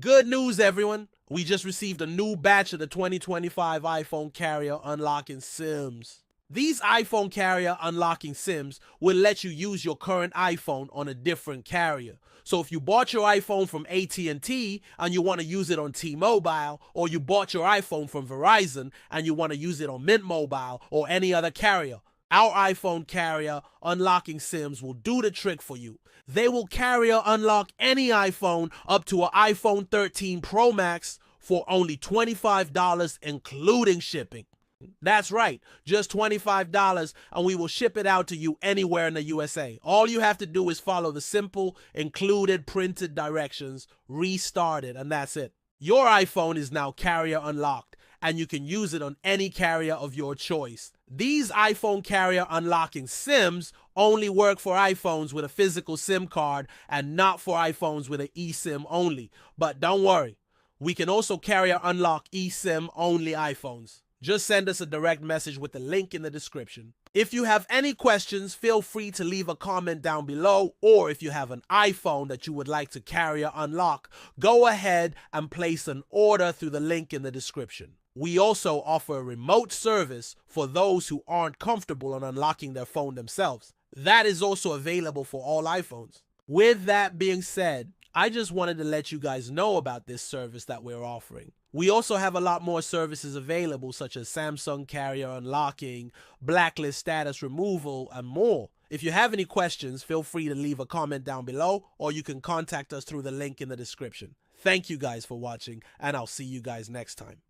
Good news, everyone. We just received a new batch of the 2025 iPhone carrier unlocking SIMs. These iPhone carrier unlocking SIMs will let you use your current iPhone on a different carrier. So if you bought your iPhone from AT&T and you want to use it on T-Mobile, or you bought your iPhone from Verizon and you want to use it on Mint Mobile or any other carrier, our iPhone carrier unlocking SIMs will do the trick for you. They will carrier unlock any iPhone up to an iPhone 13 Pro Max for only $25 including shipping. That's right, just $25, and we will ship it out to you anywhere in the USA. All you have to do is follow the simple, included printed directions, restart it, and that's it. Your iPhone is now carrier unlocked, and you can use it on any carrier of your choice. These iPhone carrier unlocking SIMs only work for iPhones with a physical SIM card and not for iPhones with an eSIM only. But don't worry, we can also carrier unlock eSIM only iPhones. Just send us a direct message with the link in the description. If you have any questions, feel free to leave a comment down below, or if you have an iPhone that you would like to carrier unlock, go ahead and place an order through the link in the description. We also offer a remote service for those who aren't comfortable on unlocking their phone themselves. That is also available for all iPhones. With that being said, I just wanted to let you guys know about this service that we're offering. We also have a lot more services available, such as Samsung carrier unlocking, blacklist status removal, and more. If you have any questions, feel free to leave a comment down below, or you can contact us through the link in the description. Thank you guys for watching, and I'll see you guys next time.